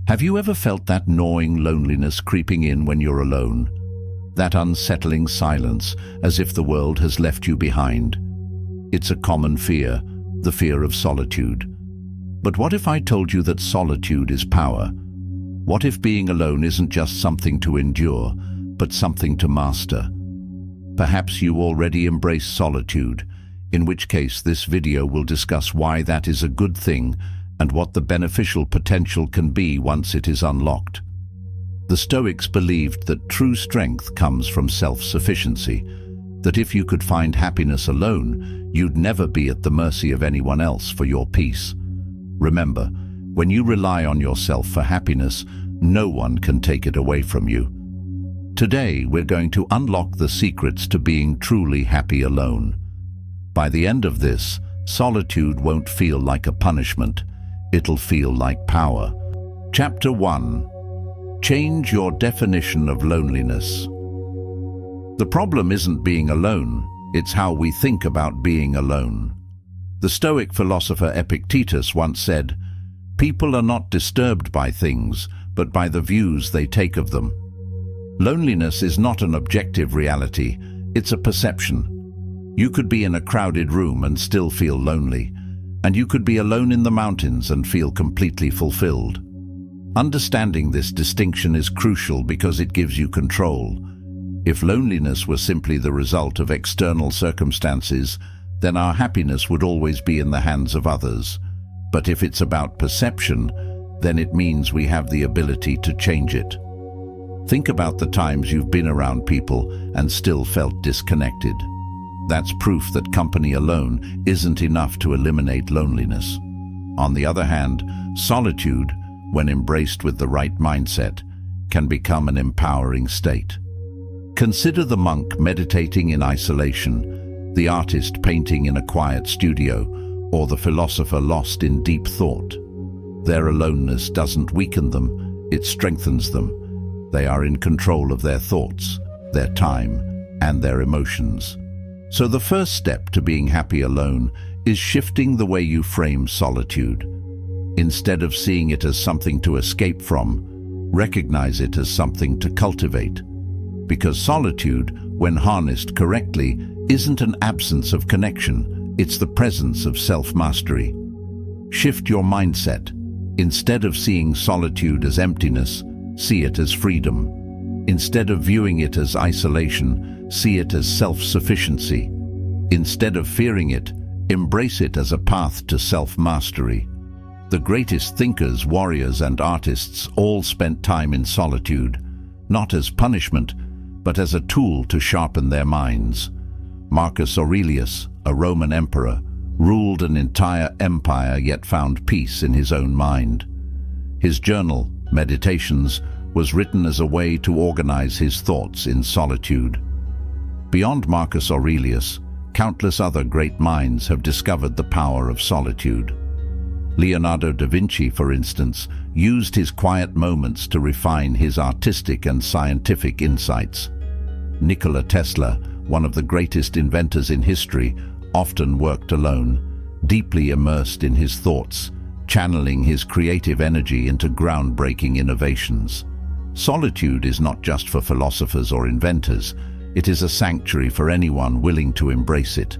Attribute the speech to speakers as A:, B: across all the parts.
A: Have you ever felt that gnawing loneliness creeping in when you're alone? That unsettling silence, as if the world has left you behind? It's a common fear, the fear of solitude. But what if I told you that solitude is power? What if being alone isn't just something to endure, but something to master? Perhaps you already embrace solitude, in which case this video will discuss why that is a good thing and what the beneficial potential can be once it is unlocked. The Stoics believed that true strength comes from self-sufficiency, that if you could find happiness alone, you'd never be at the mercy of anyone else for your peace. Remember, when you rely on yourself for happiness, no one can take it away from you. Today, we're going to unlock the secrets to being truly happy alone. By the end of this, solitude won't feel like a punishment. It'll feel like power. Chapter 1. Change your definition of loneliness. The problem isn't being alone, it's how we think about being alone. The Stoic philosopher Epictetus once said, "People are not disturbed by things, but by the views they take of them." Loneliness is not an objective reality, it's a perception. You could be in a crowded room and still feel lonely, and you could be alone in the mountains and feel completely fulfilled. Understanding this distinction is crucial because it gives you control. If loneliness were simply the result of external circumstances, then our happiness would always be in the hands of others. But if it's about perception, then it means we have the ability to change it. Think about the times you've been around people and still felt disconnected. That's proof that company alone isn't enough to eliminate loneliness. On the other hand, solitude, when embraced with the right mindset, can become an empowering state. Consider the monk meditating in isolation, the artist painting in a quiet studio, or the philosopher lost in deep thought. Their aloneness doesn't weaken them, it strengthens them. They are in control of their thoughts, their time, and their emotions. So the first step to being happy alone is shifting the way you frame solitude. Instead of seeing it as something to escape from, recognize it as something to cultivate. Because solitude, when harnessed correctly, isn't an absence of connection, it's the presence of self-mastery. Shift your mindset. Instead of seeing solitude as emptiness, see it as freedom. Instead of viewing it as isolation, see it as self-sufficiency. Instead of fearing it, embrace it as a path to self-mastery. The greatest thinkers, warriors, and artists all spent time in solitude, not as punishment, but as a tool to sharpen their minds. Marcus Aurelius, a Roman emperor, ruled an entire empire yet found peace in his own mind. His journal, Meditations, was written as a way to organize his thoughts in solitude. Beyond Marcus Aurelius, countless other great minds have discovered the power of solitude. Leonardo da Vinci, for instance, used his quiet moments to refine his artistic and scientific insights. Nikola Tesla, one of the greatest inventors in history, often worked alone, deeply immersed in his thoughts, channeling his creative energy into groundbreaking innovations. Solitude is not just for philosophers or inventors, it is a sanctuary for anyone willing to embrace it.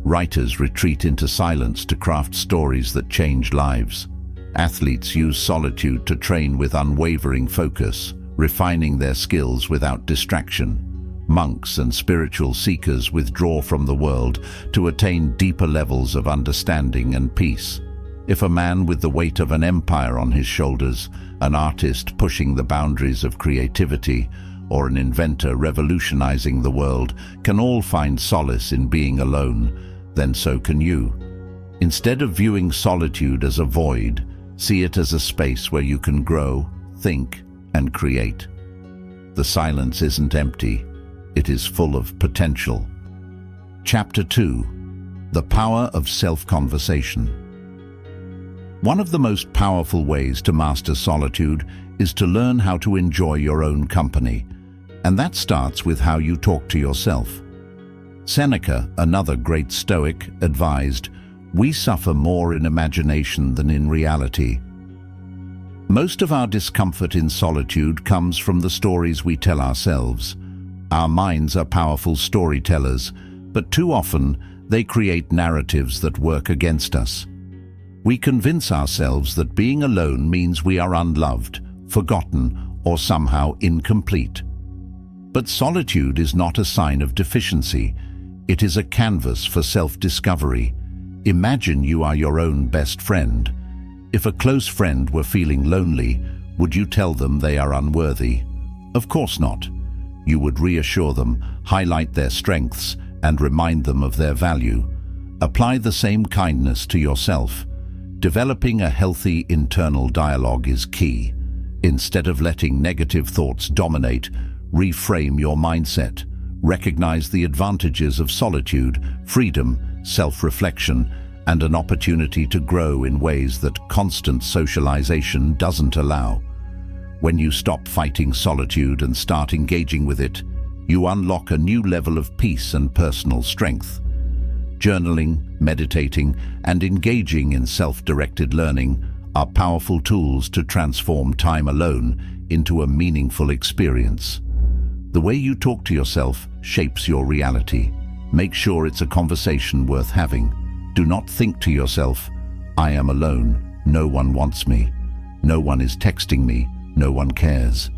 A: Writers retreat into silence to craft stories that change lives. Athletes use solitude to train with unwavering focus, refining their skills without distraction. Monks and spiritual seekers withdraw from the world to attain deeper levels of understanding and peace. If a man with the weight of an empire on his shoulders, an artist pushing the boundaries of creativity, or an inventor revolutionizing the world can all find solace in being alone, then so can you. Instead of viewing solitude as a void, see it as a space where you can grow, think, and create. The silence isn't empty, it is full of potential. Chapter 2. The Power of Self-Conversation. One of the most powerful ways to master solitude is to learn how to enjoy your own company, and that starts with how you talk to yourself. Seneca, another great Stoic, advised, "We suffer more in imagination than in reality." Most of our discomfort in solitude comes from the stories we tell ourselves. Our minds are powerful storytellers, but too often they create narratives that work against us. We convince ourselves that being alone means we are unloved, forgotten, or somehow incomplete. But solitude is not a sign of deficiency. It is a canvas for self-discovery. Imagine you are your own best friend. If a close friend were feeling lonely, would you tell them they are unworthy? Of course not. You would reassure them, highlight their strengths, and remind them of their value. Apply the same kindness to yourself. Developing a healthy internal dialogue is key. Instead of letting negative thoughts dominate, reframe your mindset. Recognize the advantages of solitude, freedom, self-reflection, and an opportunity to grow in ways that constant socialization doesn't allow. When you stop fighting solitude and start engaging with it, you unlock a new level of peace and personal strength. Journaling, meditating, and engaging in self-directed learning are powerful tools to transform time alone into a meaningful experience. The way you talk to yourself shapes your reality. Make sure it's a conversation worth having. Do not think to yourself, "I am alone, no one wants me. No one is texting me, no one cares.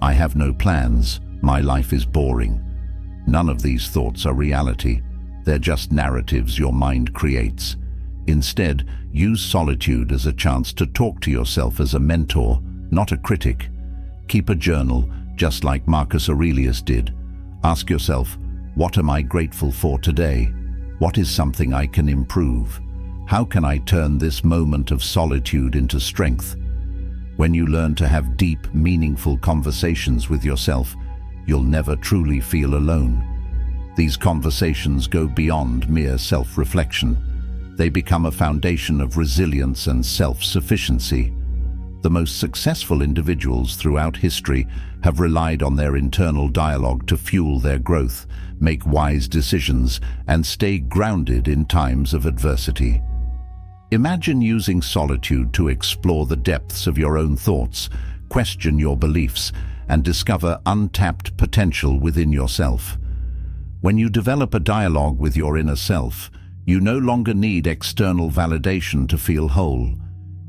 A: I have no plans, my life is boring." None of these thoughts are reality. They're just narratives your mind creates. Instead, use solitude as a chance to talk to yourself as a mentor, not a critic. Keep a journal, just like Marcus Aurelius did. Ask yourself, what am I grateful for today? What is something I can improve? How can I turn this moment of solitude into strength? When you learn to have deep, meaningful conversations with yourself, you'll never truly feel alone. These conversations go beyond mere self-reflection. They become a foundation of resilience and self-sufficiency. The most successful individuals throughout history have relied on their internal dialogue to fuel their growth, make wise decisions, and stay grounded in times of adversity. Imagine using solitude to explore the depths of your own thoughts, question your beliefs, and discover untapped potential within yourself. When you develop a dialogue with your inner self, you no longer need external validation to feel whole.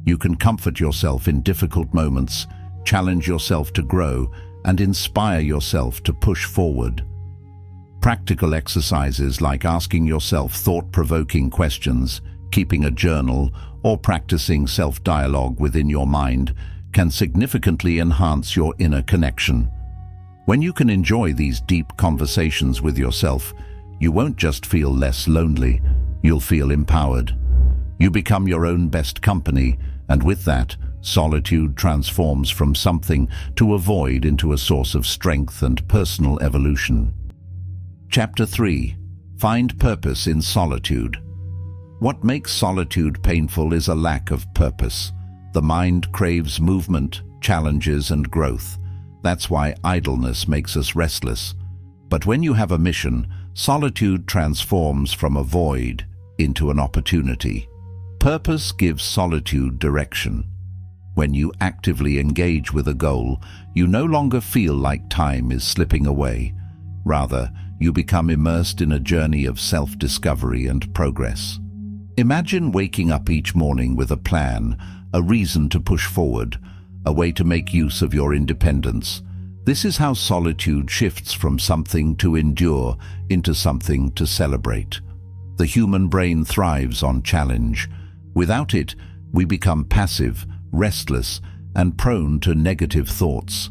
A: You can comfort yourself in difficult moments, challenge yourself to grow, and inspire yourself to push forward. Practical exercises like asking yourself thought-provoking questions, keeping a journal, or practicing self-dialogue within your mind can significantly enhance your inner connection. When you can enjoy these deep conversations with yourself, you won't just feel less lonely, you'll feel empowered. You become your own best company, and with that, solitude transforms from something to avoid into a source of strength and personal evolution. Chapter 3. Find purpose in solitude. What makes solitude painful is a lack of purpose. The mind craves movement, challenges, and growth. That's why idleness makes us restless. But when you have a mission, solitude transforms from a void into an opportunity. Purpose gives solitude direction. When you actively engage with a goal, you no longer feel like time is slipping away. Rather, you become immersed in a journey of self-discovery and progress. Imagine waking up each morning with a plan, a reason to push forward, a way to make use of your independence. This is how solitude shifts from something to endure into something to celebrate. The human brain thrives on challenge. Without it, we become passive, restless, and prone to negative thoughts.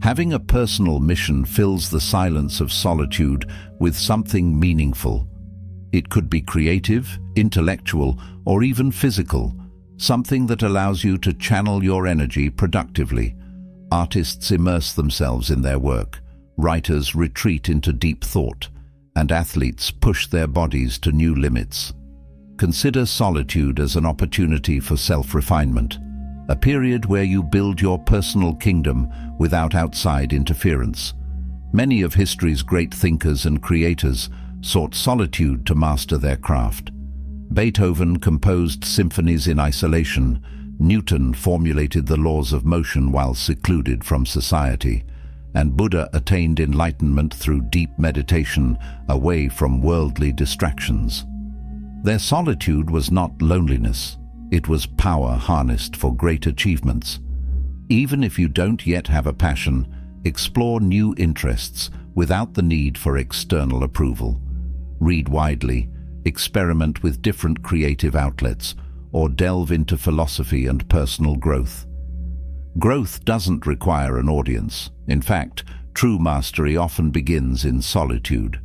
A: Having a personal mission fills the silence of solitude with something meaningful. It could be creative, intellectual, or even physical, something that allows you to channel your energy productively. Artists immerse themselves in their work, writers retreat into deep thought, and athletes push their bodies to new limits. Consider solitude as an opportunity for self-refinement, a period where you build your personal kingdom without outside interference. Many of history's great thinkers and creators sought solitude to master their craft. Beethoven composed symphonies in isolation, Newton formulated the laws of motion while secluded from society, and Buddha attained enlightenment through deep meditation away from worldly distractions. Their solitude was not loneliness, it was power harnessed for great achievements. Even if you don't yet have a passion, explore new interests without the need for external approval. Read widely, experiment with different creative outlets, or delve into philosophy and personal growth. Growth doesn't require an audience. In fact, true mastery often begins in solitude.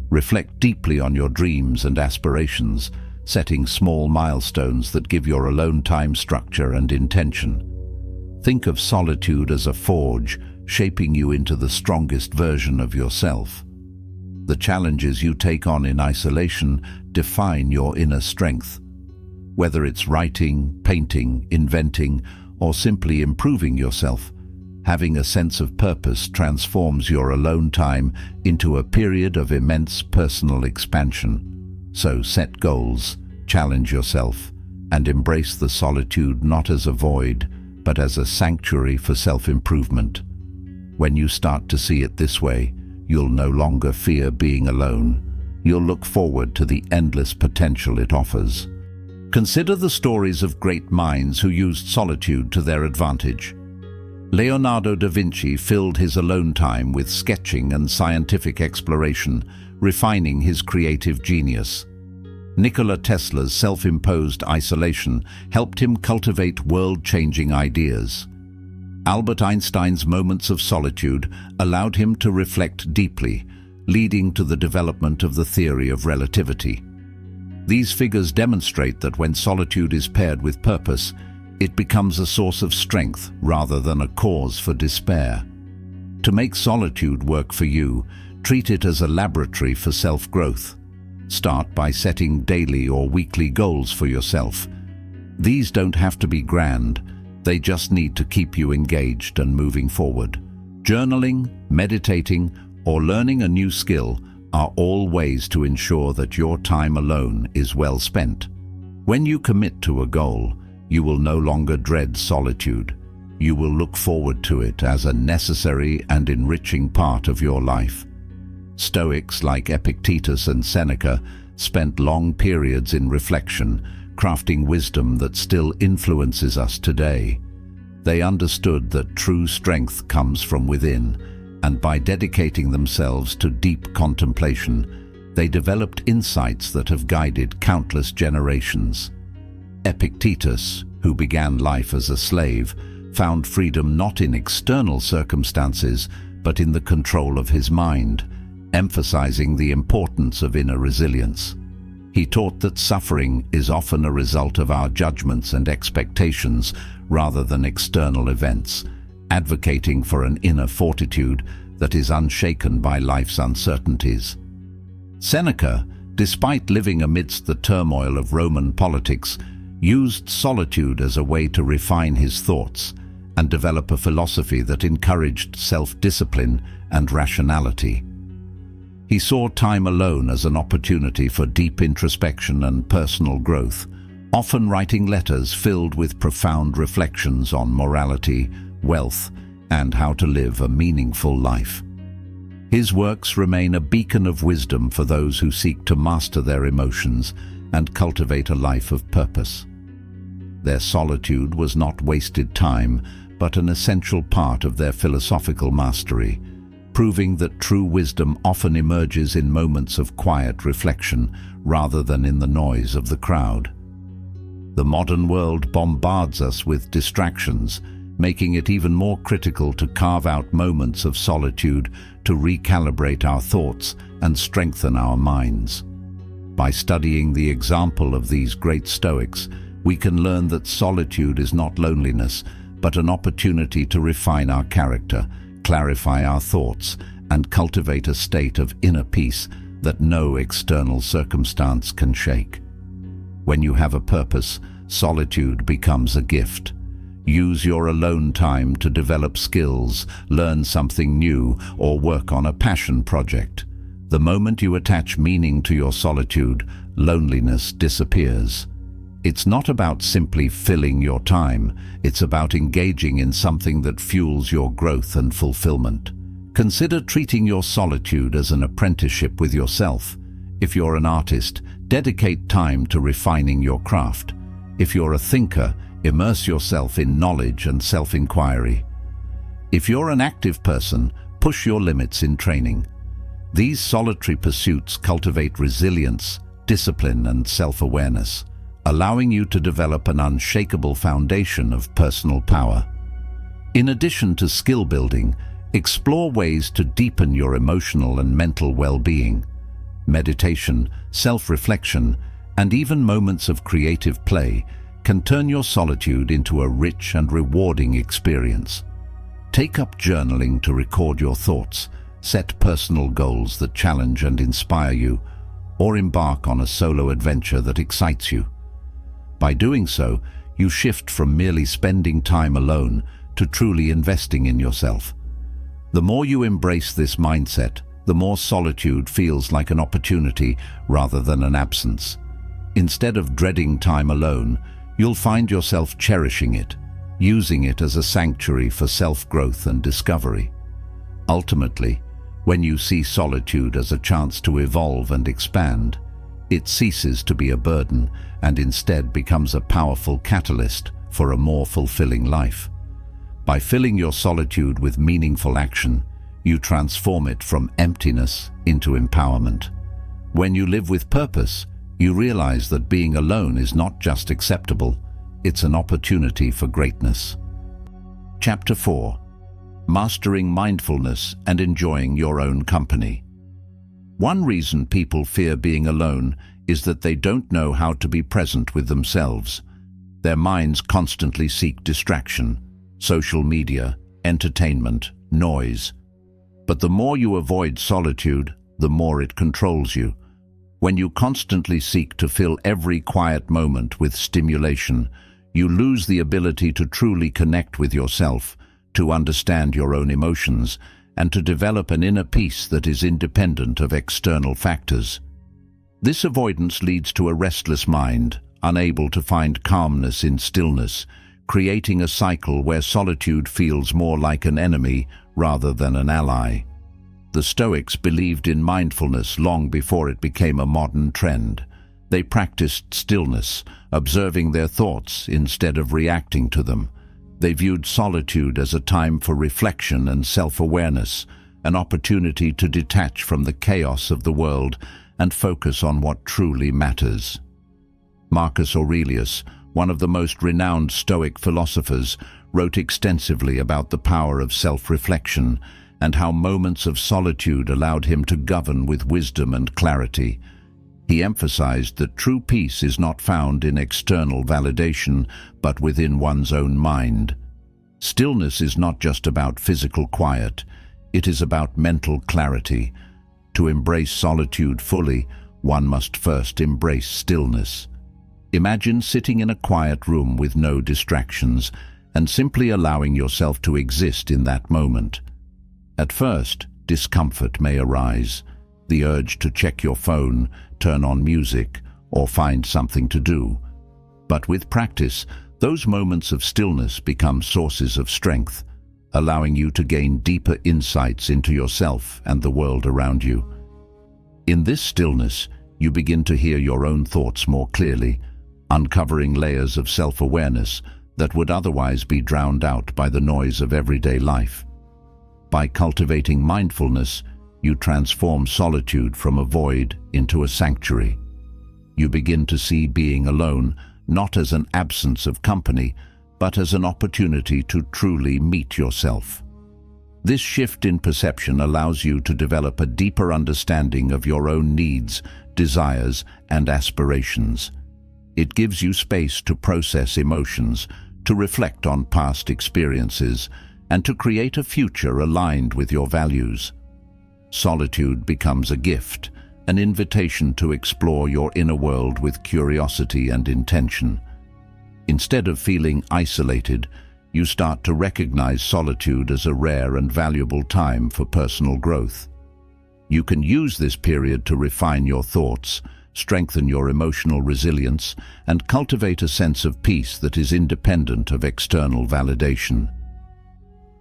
A: Reflect deeply on your dreams and aspirations, setting small milestones that give your alone time structure and intention. Think of solitude as a forge, shaping you into the strongest version of yourself. The challenges you take on in isolation define your inner strength. Whether it's writing, painting, inventing, or simply improving yourself, having a sense of purpose transforms your alone time into a period of immense personal expansion. So set goals, challenge yourself, and embrace the solitude not as a void, but as a sanctuary for self-improvement. When you start to see it this way, you'll no longer fear being alone. You'll look forward to the endless potential it offers. Consider the stories of great minds who used solitude to their advantage. Leonardo da Vinci filled his alone time with sketching and scientific exploration, refining his creative genius. Nikola Tesla's self-imposed isolation helped him cultivate world-changing ideas. Albert Einstein's moments of solitude allowed him to reflect deeply, leading to the development of the theory of relativity. These figures demonstrate that when solitude is paired with purpose, it becomes a source of strength rather than a cause for despair. To make solitude work for you, treat it as a laboratory for self-growth. Start by setting daily or weekly goals for yourself. These don't have to be grand, they just need to keep you engaged and moving forward. Journaling, meditating, or learning a new skill are all ways to ensure that your time alone is well spent. When you commit to a goal, you will no longer dread solitude. You will look forward to it as a necessary and enriching part of your life. Stoics like Epictetus and Seneca spent long periods in reflection, crafting wisdom that still influences us today. They understood that true strength comes from within, and by dedicating themselves to deep contemplation, they developed insights that have guided countless generations. Epictetus, who began life as a slave, found freedom not in external circumstances, but in the control of his mind, emphasizing the importance of inner resilience. He taught that suffering is often a result of our judgments and expectations rather than external events, advocating for an inner fortitude that is unshaken by life's uncertainties. Seneca, despite living amidst the turmoil of Roman politics, used solitude as a way to refine his thoughts and develop a philosophy that encouraged self-discipline and rationality. He saw time alone as an opportunity for deep introspection and personal growth, often writing letters filled with profound reflections on morality, wealth, and how to live a meaningful life. His works remain a beacon of wisdom for those who seek to master their emotions and cultivate a life of purpose. Their solitude was not wasted time, but an essential part of their philosophical mastery, proving that true wisdom often emerges in moments of quiet reflection rather than in the noise of the crowd. The modern world bombards us with distractions, making it even more critical to carve out moments of solitude to recalibrate our thoughts and strengthen our minds. By studying the example of these great Stoics, we can learn that solitude is not loneliness, but an opportunity to refine our character, clarify our thoughts, and cultivate a state of inner peace that no external circumstance can shake. When you have a purpose, solitude becomes a gift. Use your alone time to develop skills, learn something new, or work on a passion project. The moment you attach meaning to your solitude, loneliness disappears. It's not about simply filling your time, it's about engaging in something that fuels your growth and fulfillment. Consider treating your solitude as an apprenticeship with yourself. If you're an artist, dedicate time to refining your craft. If you're a thinker, immerse yourself in knowledge and self-inquiry. If you're an active person, push your limits in training. These solitary pursuits cultivate resilience, discipline, and self-awareness, allowing you to develop an unshakable foundation of personal power. In addition to skill building, explore ways to deepen your emotional and mental well-being. Meditation, self-reflection, and even moments of creative play can turn your solitude into a rich and rewarding experience. Take up journaling to record your thoughts, set personal goals that challenge and inspire you, or embark on a solo adventure that excites you. By doing so, you shift from merely spending time alone to truly investing in yourself. The more you embrace this mindset, the more solitude feels like an opportunity rather than an absence. Instead of dreading time alone, you'll find yourself cherishing it, using it as a sanctuary for self-growth and discovery. Ultimately, when you see solitude as a chance to evolve and expand, it ceases to be a burden and instead becomes a powerful catalyst for a more fulfilling life. By filling your solitude with meaningful action, you transform it from emptiness into empowerment. When you live with purpose, you realize that being alone is not just acceptable, it's an opportunity for greatness. Chapter 4. Mastering mindfulness and enjoying your own company. One reason people fear being alone is that they don't know how to be present with themselves. Their minds constantly seek distraction, social media, entertainment, noise. But the more you avoid solitude, the more it controls you. When you constantly seek to fill every quiet moment with stimulation, you lose the ability to truly connect with yourself, to understand your own emotions, and to develop an inner peace that is independent of external factors. This avoidance leads to a restless mind, unable to find calmness in stillness, creating a cycle where solitude feels more like an enemy rather than an ally. The Stoics believed in mindfulness long before it became a modern trend. They practiced stillness, observing their thoughts instead of reacting to them. They viewed solitude as a time for reflection and self-awareness, an opportunity to detach from the chaos of the world and focus on what truly matters. Marcus Aurelius, one of the most renowned Stoic philosophers, wrote extensively about the power of self-reflection and how moments of solitude allowed him to govern with wisdom and clarity. He emphasized that true peace is not found in external validation, but within one's own mind. Stillness is not just about physical quiet, it is about mental clarity. To embrace solitude fully, one must first embrace stillness. Imagine sitting in a quiet room with no distractions and simply allowing yourself to exist in that moment. At first, discomfort may arise, the urge to check your phone, turn on music, or find something to do. But with practice, those moments of stillness become sources of strength, allowing you to gain deeper insights into yourself and the world around you. In this stillness, you begin to hear your own thoughts more clearly, uncovering layers of self-awareness that would otherwise be drowned out by the noise of everyday life. By cultivating mindfulness, you transform solitude from a void into a sanctuary. You begin to see being alone not as an absence of company, but as an opportunity to truly meet yourself. This shift in perception allows you to develop a deeper understanding of your own needs, desires, and aspirations. It gives you space to process emotions, to reflect on past experiences, and to create a future aligned with your values. Solitude becomes a gift, an invitation to explore your inner world with curiosity and intention. Instead of feeling isolated, you start to recognize solitude as a rare and valuable time for personal growth. You can use this period to refine your thoughts, strengthen your emotional resilience, and cultivate a sense of peace that is independent of external validation.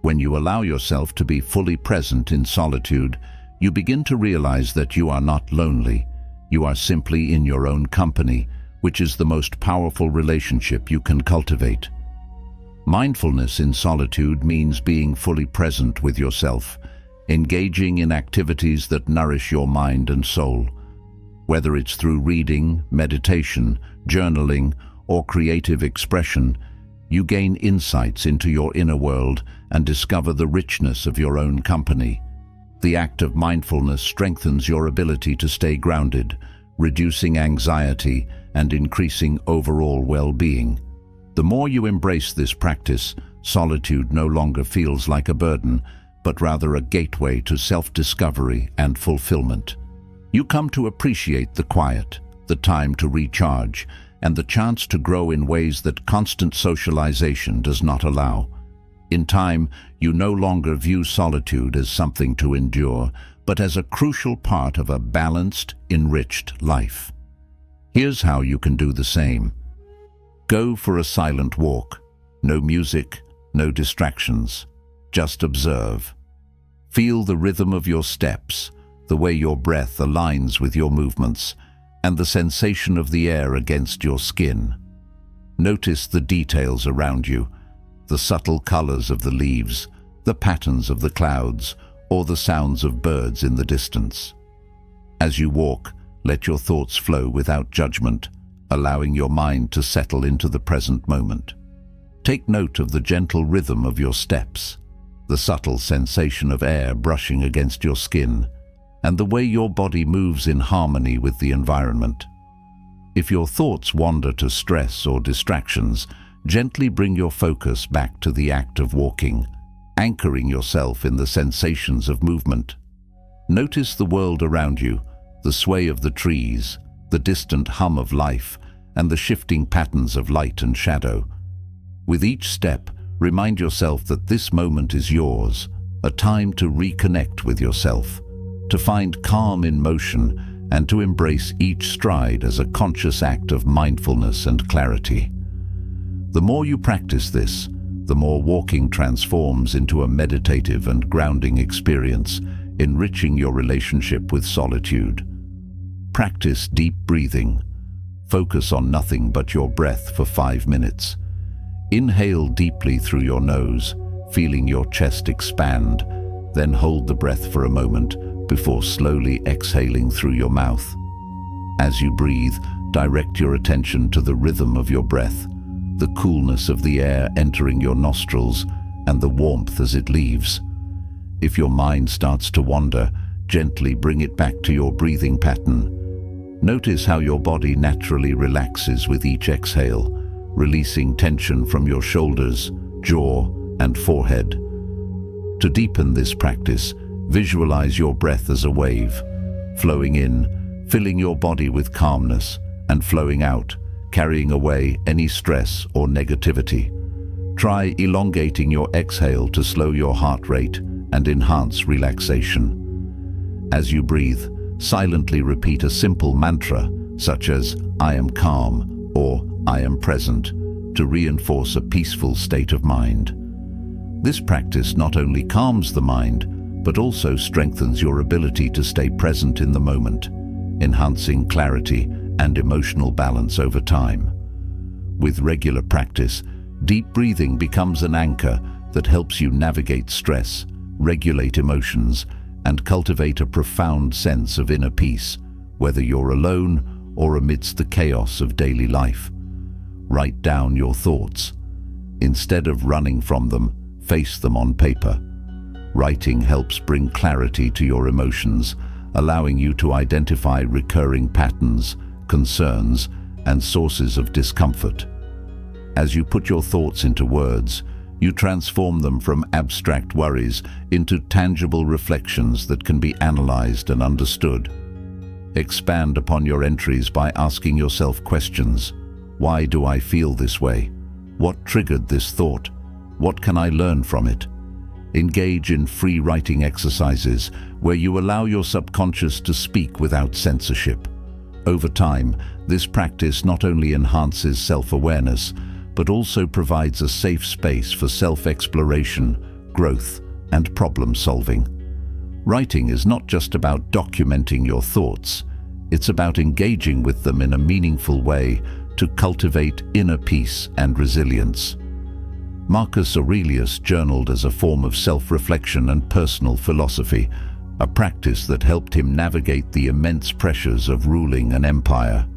A: When you allow yourself to be fully present in solitude, you begin to realize that you are not lonely. You are simply in your own company, which is the most powerful relationship you can cultivate. Mindfulness in solitude means being fully present with yourself, engaging in activities that nourish your mind and soul. Whether it's through reading, meditation, journaling, or creative expression, you gain insights into your inner world and discover the richness of your own company. The act of mindfulness strengthens your ability to stay grounded, reducing anxiety and increasing overall well-being. The more you embrace this practice, solitude no longer feels like a burden, but rather a gateway to self-discovery and fulfillment. You come to appreciate the quiet, the time to recharge, and the chance to grow in ways that constant socialization does not allow. In time, you no longer view solitude as something to endure, but as a crucial part of a balanced, enriched life. Here's how you can do the same. Go for a silent walk. No music, no distractions. Just observe. Feel the rhythm of your steps, the way your breath aligns with your movements, and the sensation of the air against your skin. Notice the details around you, the subtle colors of the leaves, the patterns of the clouds, or the sounds of birds in the distance. As you walk, let your thoughts flow without judgment, allowing your mind to settle into the present moment. Take note of the gentle rhythm of your steps, the subtle sensation of air brushing against your skin, and the way your body moves in harmony with the environment. If your thoughts wander to stress or distractions, gently bring your focus back to the act of walking, anchoring yourself in the sensations of movement. Notice the world around you, the sway of the trees, the distant hum of life, and the shifting patterns of light and shadow. With each step, remind yourself that this moment is yours, a time to reconnect with yourself, to find calm in motion, and to embrace each stride as a conscious act of mindfulness and clarity. The more you practice this, the more walking transforms into a meditative and grounding experience, enriching your relationship with solitude. Practice deep breathing. Focus on nothing but your breath for 5 minutes. Inhale deeply through your nose, feeling your chest expand, then hold the breath for a moment before slowly exhaling through your mouth. As you breathe, direct your attention to the rhythm of your breath, the coolness of the air entering your nostrils, and the warmth as it leaves. If your mind starts to wander, gently bring it back to your breathing pattern. Notice how your body naturally relaxes with each exhale, releasing tension from your shoulders, jaw, and forehead. To deepen this practice, visualize your breath as a wave, flowing in, filling your body with calmness, and flowing out, carrying away any stress or negativity. Try elongating your exhale to slow your heart rate and enhance relaxation. As you breathe, silently repeat a simple mantra such as "I am calm" or "I am present" to reinforce a peaceful state of mind. This practice not only calms the mind, but also strengthens your ability to stay present in the moment, enhancing clarity and emotional balance over time. With regular practice, deep breathing becomes an anchor that helps you navigate stress, regulate emotions, and cultivate a profound sense of inner peace, whether you're alone or amidst the chaos of daily life. Write down your thoughts. Instead of running from them, face them on paper. Writing helps bring clarity to your emotions, allowing you to identify recurring patterns, concerns, and sources of discomfort. As you put your thoughts into words, you transform them from abstract worries into tangible reflections that can be analyzed and understood. Expand upon your entries by asking yourself questions. Why do I feel this way? What triggered this thought? What can I learn from it? Engage in free writing exercises where you allow your subconscious to speak without censorship. Over time, this practice not only enhances self-awareness, but also provides a safe space for self-exploration, growth, and problem-solving. Writing is not just about documenting your thoughts, it's about engaging with them in a meaningful way to cultivate inner peace and resilience. Marcus Aurelius journaled as a form of self-reflection and personal philosophy, a practice that helped him navigate the immense pressures of ruling an empire.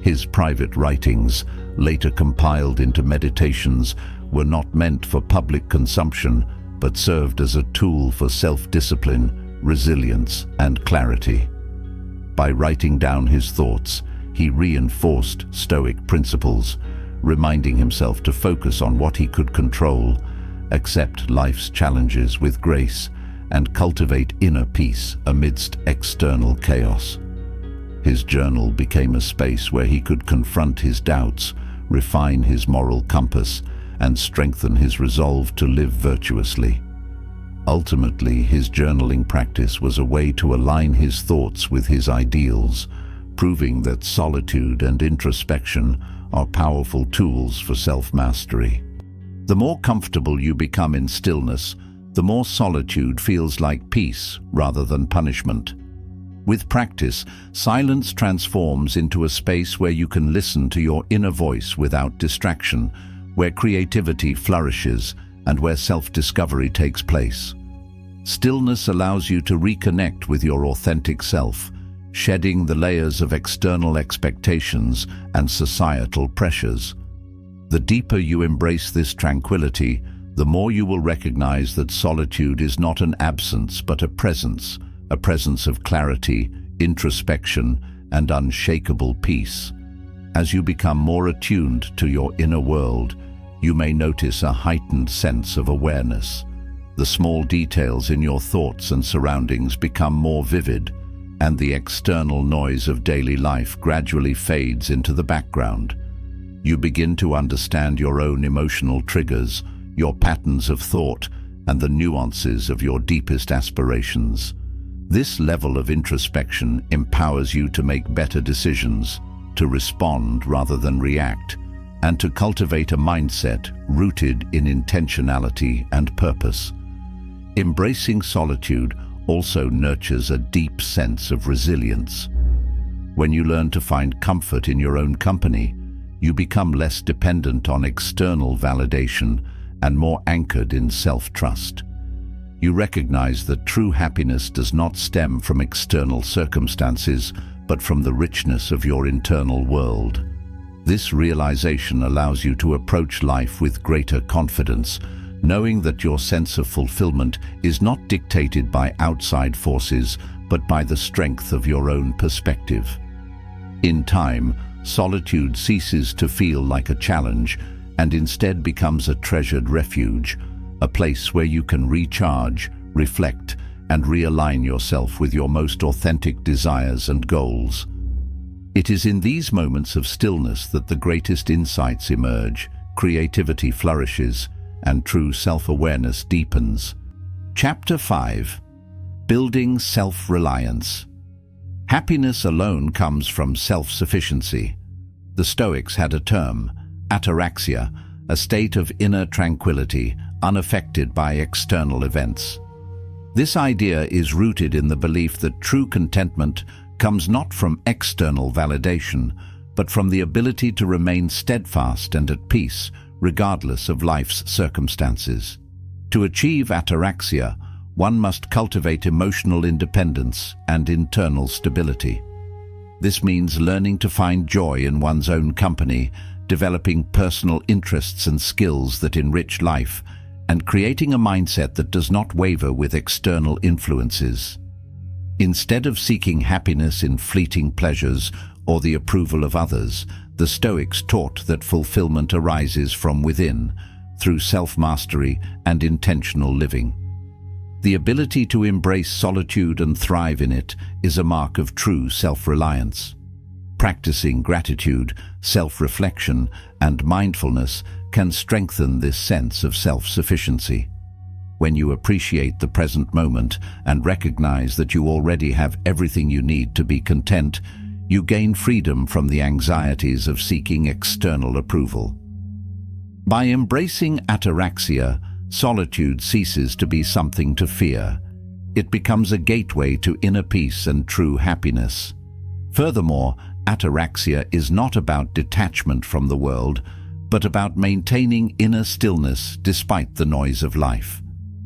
A: His private writings, later compiled into meditations, were not meant for public consumption, but served as a tool for self-discipline, resilience, and clarity. By writing down his thoughts, he reinforced Stoic principles, reminding himself to focus on what he could control, accept life's challenges with grace, and cultivate inner peace amidst external chaos. His journal became a space where he could confront his doubts, refine his moral compass, and strengthen his resolve to live virtuously. Ultimately, his journaling practice was a way to align his thoughts with his ideals, proving that solitude and introspection are powerful tools for self-mastery. The more comfortable you become in stillness, the more solitude feels like peace rather than punishment. With practice, silence transforms into a space where you can listen to your inner voice without distraction, where creativity flourishes, and where self-discovery takes place. Stillness allows you to reconnect with your authentic self, shedding the layers of external expectations and societal pressures. The deeper you embrace this tranquility, the more you will recognize that solitude is not an absence but a presence of clarity, introspection, and unshakable peace. As you become more attuned to your inner world, you may notice a heightened sense of awareness. The small details in your thoughts and surroundings become more vivid, and the external noise of daily life gradually fades into the background. You begin to understand your own emotional triggers, your patterns of thought, and the nuances of your deepest aspirations. This level of introspection empowers you to make better decisions, to respond rather than react, and to cultivate a mindset rooted in intentionality and purpose. Embracing solitude also nurtures a deep sense of resilience. When you learn to find comfort in your own company, you become less dependent on external validation and more anchored in self-trust. You recognize that true happiness does not stem from external circumstances, but from the richness of your internal world. This realization allows you to approach life with greater confidence, knowing that your sense of fulfillment is not dictated by outside forces, but by the strength of your own perspective. In time, solitude ceases to feel like a challenge and instead becomes a treasured refuge, a place where you can recharge, reflect, and realign yourself with your most authentic desires and goals. It is in these moments of stillness that the greatest insights emerge, creativity flourishes, and true self-awareness deepens. Chapter 5. Building Self-Reliance. Happiness alone comes from self-sufficiency. The Stoics had a term, ataraxia, a state of inner tranquility, unaffected by external events. This idea is rooted in the belief that true contentment comes not from external validation, but from the ability to remain steadfast and at peace, regardless of life's circumstances. To achieve ataraxia, one must cultivate emotional independence and internal stability. This means learning to find joy in one's own company, developing personal interests and skills that enrich life, and creating a mindset that does not waver with external influences. Instead of seeking happiness in fleeting pleasures or the approval of others, the Stoics taught that fulfillment arises from within, through self-mastery and intentional living. The ability to embrace solitude and thrive in it is a mark of true self-reliance. Practicing gratitude, self-reflection, and mindfulness can strengthen this sense of self-sufficiency. When you appreciate the present moment and recognize that you already have everything you need to be content, you gain freedom from the anxieties of seeking external approval. By embracing ataraxia, solitude ceases to be something to fear. It becomes a gateway to inner peace and true happiness. Furthermore, ataraxia is not about detachment from the world, but about maintaining inner stillness despite the noise of life.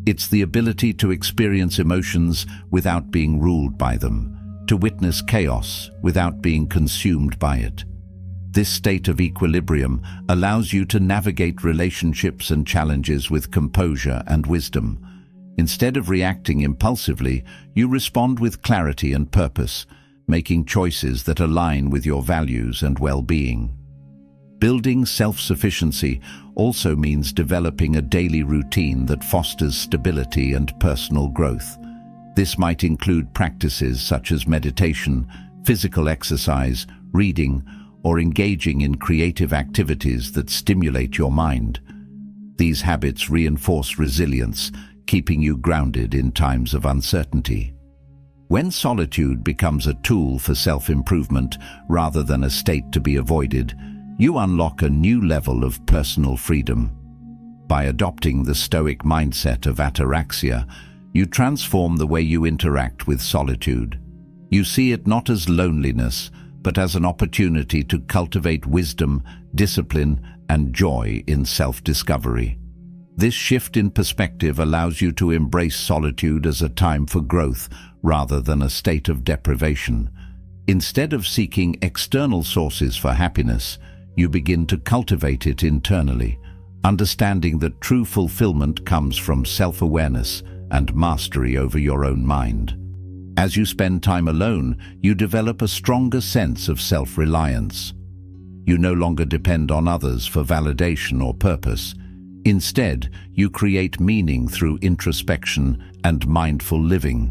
A: It's the ability to experience emotions without being ruled by them, to witness chaos without being consumed by it. This state of equilibrium allows you to navigate relationships and challenges with composure and wisdom. Instead of reacting impulsively, you respond with clarity and purpose, making choices that align with your values and well-being. Building self-sufficiency also means developing a daily routine that fosters stability and personal growth. This might include practices such as meditation, physical exercise, reading, or engaging in creative activities that stimulate your mind. These habits reinforce resilience, keeping you grounded in times of uncertainty. When solitude becomes a tool for self-improvement rather than a state to be avoided, you unlock a new level of personal freedom. By adopting the Stoic mindset of ataraxia, you transform the way you interact with solitude. You see it not as loneliness, but as an opportunity to cultivate wisdom, discipline, and joy in self-discovery. This shift in perspective allows you to embrace solitude as a time for growth rather than a state of deprivation. Instead of seeking external sources for happiness, you begin to cultivate it internally, understanding that true fulfillment comes from self-awareness and mastery over your own mind. As you spend time alone, you develop a stronger sense of self-reliance. You no longer depend on others for validation or purpose. Instead, you create meaning through introspection and mindful living.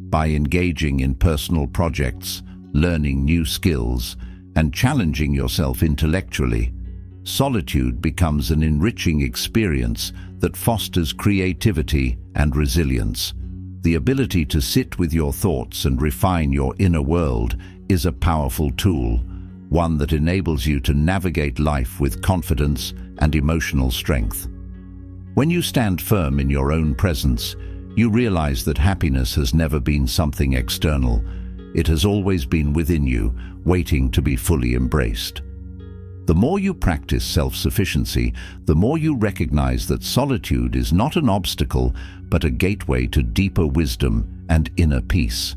A: By engaging in personal projects, learning new skills, and challenging yourself intellectually, solitude becomes an enriching experience that fosters creativity and resilience. The ability to sit with your thoughts and refine your inner world is a powerful tool, one that enables you to navigate life with confidence and emotional strength. When you stand firm in your own presence, you realize that happiness has never been something external. It has always been within you, waiting to be fully embraced. The more you practice self-sufficiency, the more you recognize that solitude is not an obstacle, but a gateway to deeper wisdom and inner peace.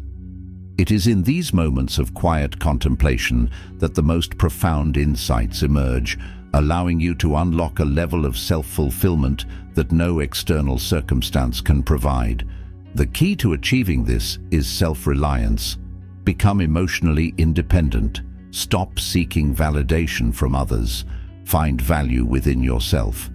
A: It is in these moments of quiet contemplation that the most profound insights emerge, allowing you to unlock a level of self-fulfillment that no external circumstance can provide. The key to achieving this is self-reliance. Become emotionally independent. Stop seeking validation from others. Find value within yourself.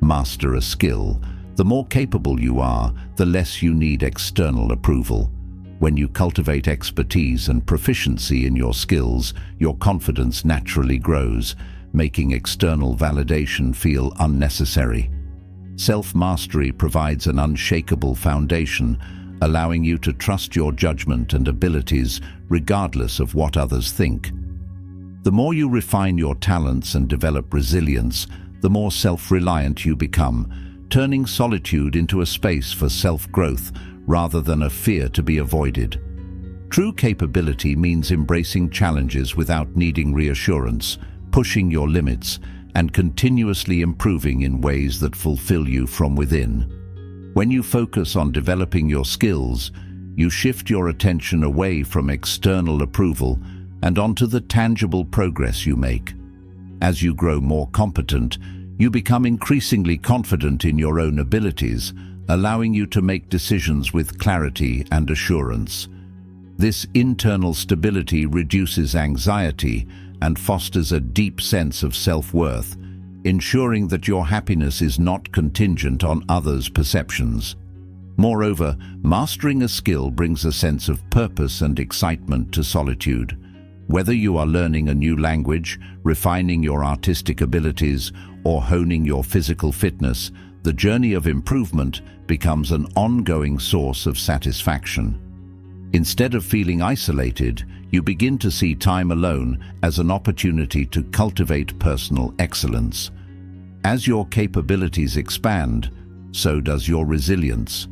A: Master a skill. The more capable you are, the less you need external approval. When you cultivate expertise and proficiency in your skills, your confidence naturally grows, making external validation feel unnecessary. Self-mastery provides an unshakable foundation, allowing you to trust your judgment and abilities regardless of what others think. The more you refine your talents and develop resilience, the more self-reliant you become, turning solitude into a space for self-growth rather than a fear to be avoided. True capability means embracing challenges without needing reassurance, pushing your limits, and continuously improving in ways that fulfill you from within. When you focus on developing your skills, you shift your attention away from external approval and onto the tangible progress you make. As you grow more competent, you become increasingly confident in your own abilities, allowing you to make decisions with clarity and assurance. This internal stability reduces anxiety and fosters a deep sense of self-worth, ensuring that your happiness is not contingent on others' perceptions. Moreover, mastering a skill brings a sense of purpose and excitement to solitude. Whether you are learning a new language, refining your artistic abilities, or honing your physical fitness, the journey of improvement becomes an ongoing source of satisfaction. Instead of feeling isolated, you begin to see time alone as an opportunity to cultivate personal excellence. As your capabilities expand, so does your resilience.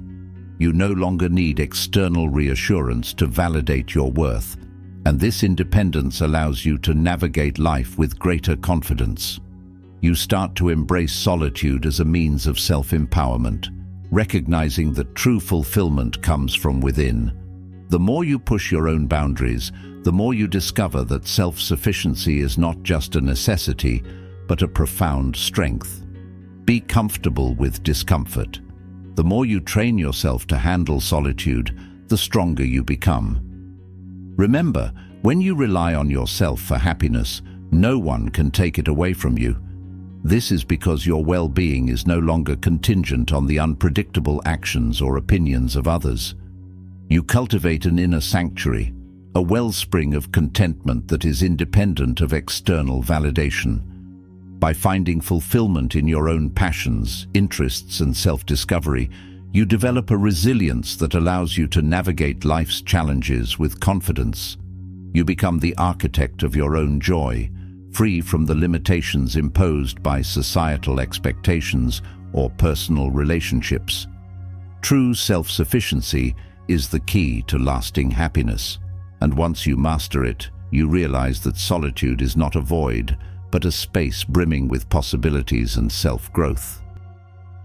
A: You no longer need external reassurance to validate your worth, and this independence allows you to navigate life with greater confidence. You start to embrace solitude as a means of self-empowerment, recognizing that true fulfillment comes from within. The more you push your own boundaries, the more you discover that self-sufficiency is not just a necessity, but a profound strength. Be comfortable with discomfort. The more you train yourself to handle solitude, the stronger you become. Remember, when you rely on yourself for happiness, no one can take it away from you. This is because your well-being is no longer contingent on the unpredictable actions or opinions of others. You cultivate an inner sanctuary, a wellspring of contentment that is independent of external validation. By finding fulfillment in your own passions, interests, and self-discovery, you develop a resilience that allows you to navigate life's challenges with confidence. You become the architect of your own joy, free from the limitations imposed by societal expectations or personal relationships. True self-sufficiency is the key to lasting happiness, and once you master it, you realize that solitude is not a void, but a space brimming with possibilities and self-growth.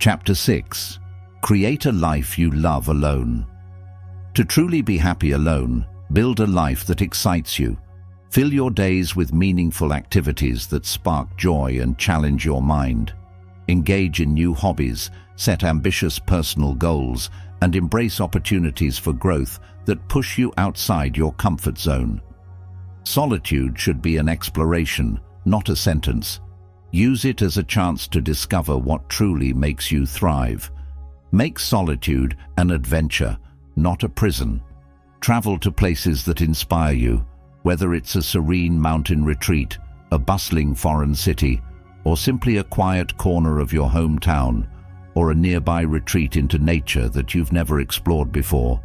A: Chapter 6. Create a life you love alone. To truly be happy alone, build a life that excites you. Fill your days with meaningful activities that spark joy and challenge your mind. Engage in new hobbies, set ambitious personal goals, and embrace opportunities for growth that push you outside your comfort zone. Solitude should be an exploration, not a sentence. Use it as a chance to discover what truly makes you thrive. Make solitude an adventure, not a prison. Travel to places that inspire you, whether it's a serene mountain retreat, a bustling foreign city, or simply a quiet corner of your hometown, or a nearby retreat into nature that you've never explored before.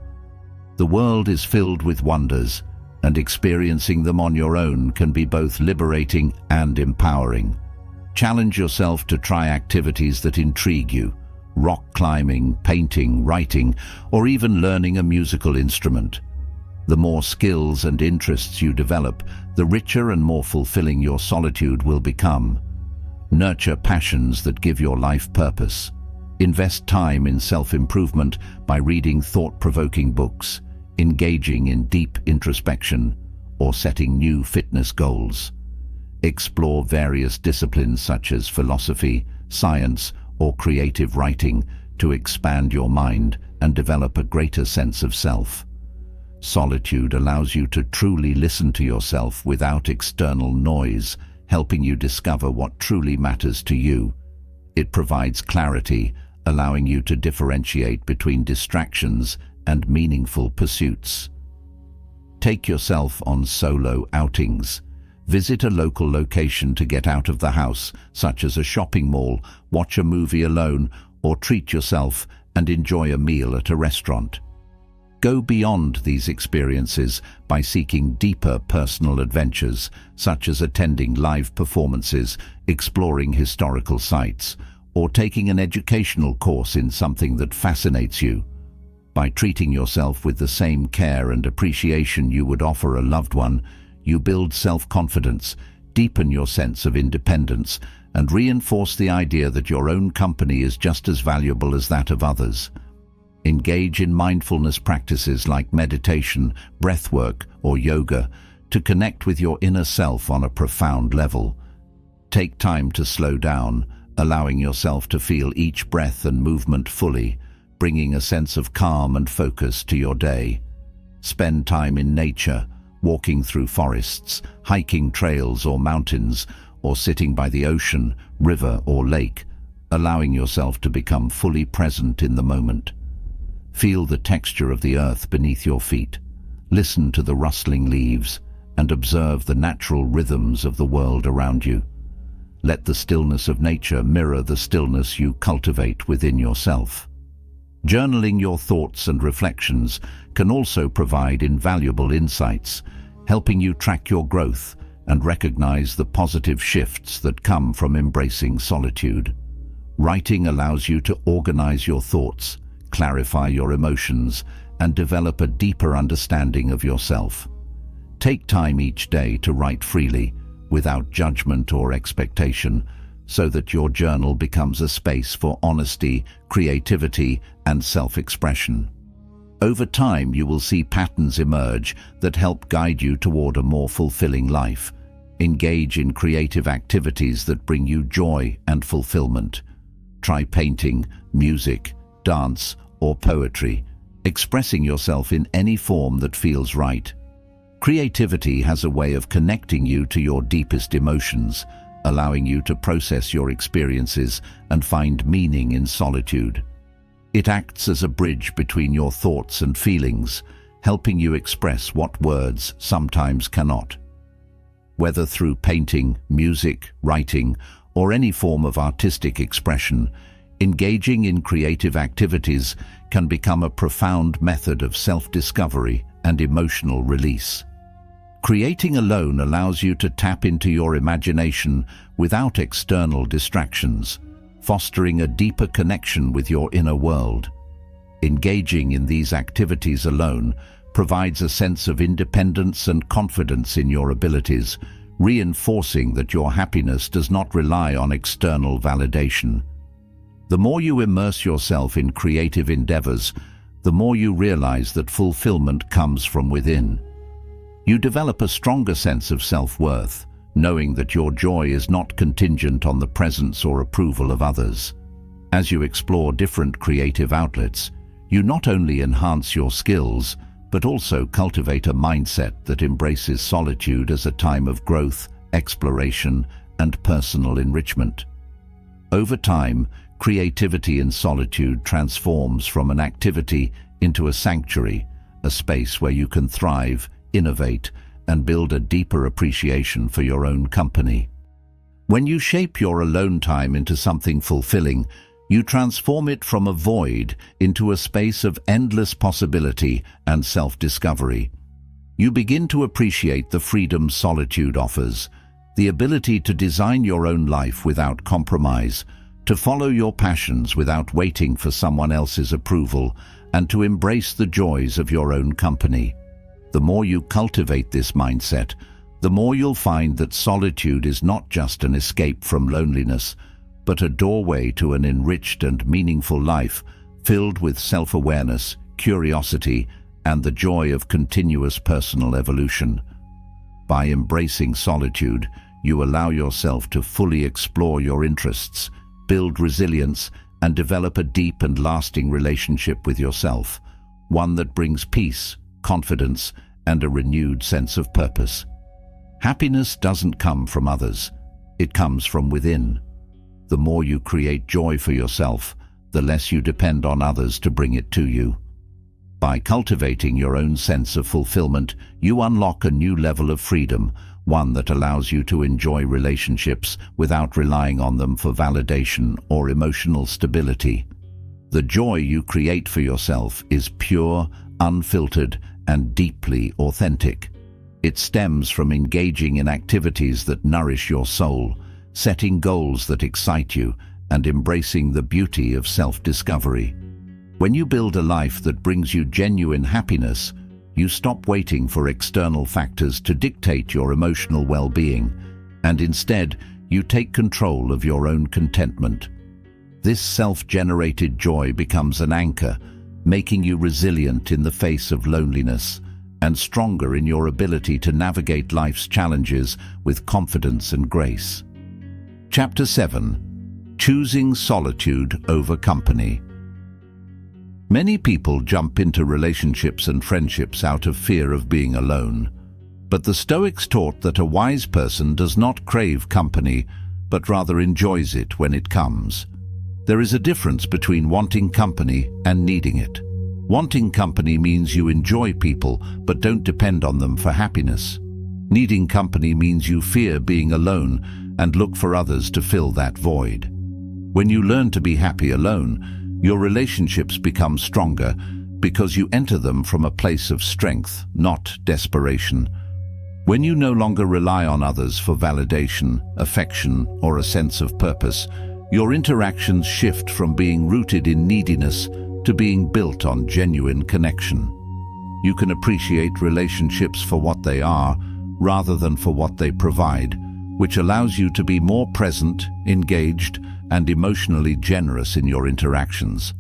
A: The world is filled with wonders, and experiencing them on your own can be both liberating and empowering. Challenge yourself to try activities that intrigue you: rock climbing, painting, writing, or even learning a musical instrument. The more skills and interests you develop, the richer and more fulfilling your solitude will become. Nurture passions that give your life purpose. Invest time in self-improvement by reading thought-provoking books, engaging in deep introspection, or setting new fitness goals. Explore various disciplines such as philosophy, science, or creative writing to expand your mind and develop a greater sense of self. Solitude allows you to truly listen to yourself without external noise, helping you discover what truly matters to you. It provides clarity, allowing you to differentiate between distractions and meaningful pursuits. Take yourself on solo outings. Visit a local location to get out of the house, such as a shopping mall, watch a movie alone, or treat yourself and enjoy a meal at a restaurant. Go beyond these experiences by seeking deeper personal adventures, such as attending live performances, exploring historical sites, or taking an educational course in something that fascinates you. By treating yourself with the same care and appreciation you would offer a loved one, you build self-confidence, deepen your sense of independence, and reinforce the idea that your own company is just as valuable as that of others. Engage in mindfulness practices like meditation, breathwork, or yoga to connect with your inner self on a profound level. Take time to slow down, allowing yourself to feel each breath and movement fully, bringing a sense of calm and focus to your day. Spend time in nature, walking through forests, hiking trails or mountains, or sitting by the ocean, river, or lake, allowing yourself to become fully present in the moment. Feel the texture of the earth beneath your feet. Listen to the rustling leaves and observe the natural rhythms of the world around you. Let the stillness of nature mirror the stillness you cultivate within yourself. Journaling your thoughts and reflections can also provide invaluable insights, helping you track your growth and recognize the positive shifts that come from embracing solitude. Writing allows you to organize your thoughts, clarify your emotions, and develop a deeper understanding of yourself. Take time each day to write freely, without judgment or expectation, so that your journal becomes a space for honesty, creativity, and self-expression. Over time, you will see patterns emerge that help guide you toward a more fulfilling life. Engage in creative activities that bring you joy and fulfillment. Try painting, music, dance, or poetry, expressing yourself in any form that feels right. Creativity has a way of connecting you to your deepest emotions, allowing you to process your experiences and find meaning in solitude. It acts as a bridge between your thoughts and feelings, helping you express what words sometimes cannot. Whether through painting, music, writing, or any form of artistic expression, engaging in creative activities can become a profound method of self-discovery and emotional release. Creating alone allows you to tap into your imagination without external distractions, fostering a deeper connection with your inner world. Engaging in these activities alone provides a sense of independence and confidence in your abilities, reinforcing that your happiness does not rely on external validation. The more you immerse yourself in creative endeavors, the more you realize that fulfillment comes from within. You develop a stronger sense of self-worth, knowing that your joy is not contingent on the presence or approval of others. As you explore different creative outlets, you not only enhance your skills, but also cultivate a mindset that embraces solitude as a time of growth, exploration, and personal enrichment. Over time, creativity in solitude transforms from an activity into a sanctuary, a space where you can thrive, innovate, and build a deeper appreciation for your own company. When you shape your alone time into something fulfilling, you transform it from a void into a space of endless possibility and self-discovery. You begin to appreciate the freedom solitude offers, the ability to design your own life without compromise, to follow your passions without waiting for someone else's approval, and to embrace the joys of your own company. The more you cultivate this mindset, the more you'll find that solitude is not just an escape from loneliness, but a doorway to an enriched and meaningful life filled with self-awareness, curiosity, and the joy of continuous personal evolution. By embracing solitude, you allow yourself to fully explore your interests, build resilience, and develop a deep and lasting relationship with yourself, one that brings peace, confidence, and a renewed sense of purpose. Happiness doesn't come from others, it comes from within. The more you create joy for yourself, the less you depend on others to bring it to you. By cultivating your own sense of fulfillment, you unlock a new level of freedom, one that allows you to enjoy relationships without relying on them for validation or emotional stability. The joy you create for yourself is pure, unfiltered, and deeply authentic. It stems from engaging in activities that nourish your soul, setting goals that excite you, and embracing the beauty of self-discovery. When you build a life that brings you genuine happiness, you stop waiting for external factors to dictate your emotional well-being, and instead, you take control of your own contentment. This self-generated joy becomes an anchor, making you resilient in the face of loneliness and stronger in your ability to navigate life's challenges with confidence and grace. Chapter 7. Choosing solitude over company. Many people jump into relationships and friendships out of fear of being alone, but the Stoics taught that a wise person does not crave company, but rather enjoys it when it comes. There is a difference between wanting company and needing it. Wanting company means you enjoy people but don't depend on them for happiness. Needing company means you fear being alone and look for others to fill that void. When you learn to be happy alone, Your relationships become stronger because you enter them from a place of strength, not desperation. When you no longer rely on others for validation, affection, or a sense of purpose, your interactions shift from being rooted in neediness to being built on genuine connection. You can appreciate relationships for what they are, rather than for what they provide, which allows you to be more present, engaged, and emotionally generous in your interactions.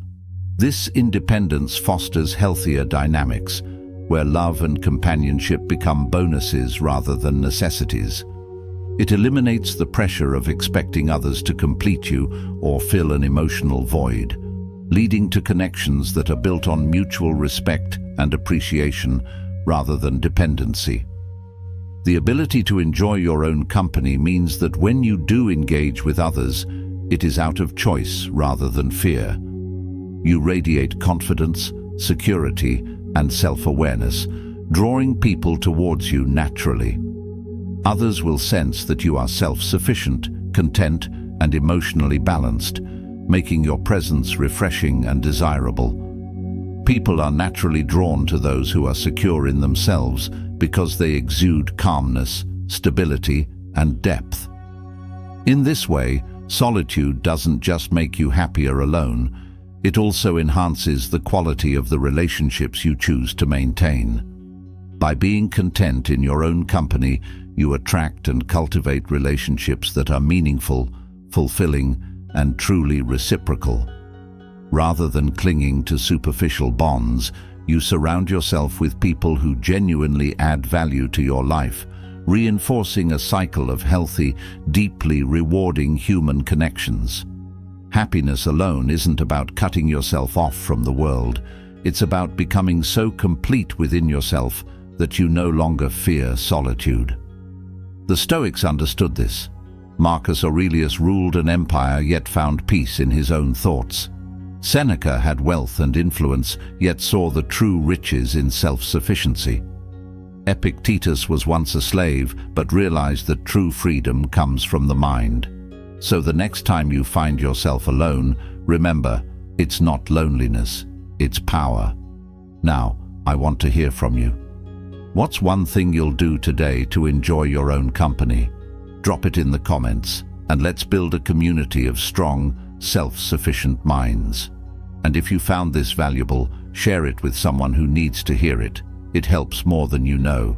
A: This independence fosters healthier dynamics, where love and companionship become bonuses rather than necessities. It eliminates the pressure of expecting others to complete you or fill an emotional void, leading to connections that are built on mutual respect and appreciation rather than dependency. The ability to enjoy your own company means that when you do engage with others, it is out of choice rather than fear. You radiate confidence, security, and self-awareness, drawing people towards you naturally. Others will sense that you are self-sufficient, content, and emotionally balanced, making your presence refreshing and desirable. People are naturally drawn to those who are secure in themselves because they exude calmness, stability, and depth. In this way, solitude doesn't just make you happier alone, it also enhances the quality of the relationships you choose to maintain. By being content in your own company, you attract and cultivate relationships that are meaningful, fulfilling, and truly reciprocal. Rather than clinging to superficial bonds, you surround yourself with people who genuinely add value to your life, reinforcing a cycle of healthy, deeply rewarding human connections. Happiness alone isn't about cutting yourself off from the world. It's about becoming so complete within yourself that you no longer fear solitude. The Stoics understood this. Marcus Aurelius ruled an empire yet found peace in his own thoughts. Seneca had wealth and influence yet saw the true riches in self-sufficiency. Epictetus was once a slave but realized that true freedom comes from the mind. So the next time you find yourself alone, remember, it's not loneliness, it's power. Now, I want to hear from you. What's one thing you'll do today to enjoy your own company? Drop it in the comments, and let's build a community of strong, self-sufficient minds. And if you found this valuable, share it with someone who needs to hear it. It helps more than you know.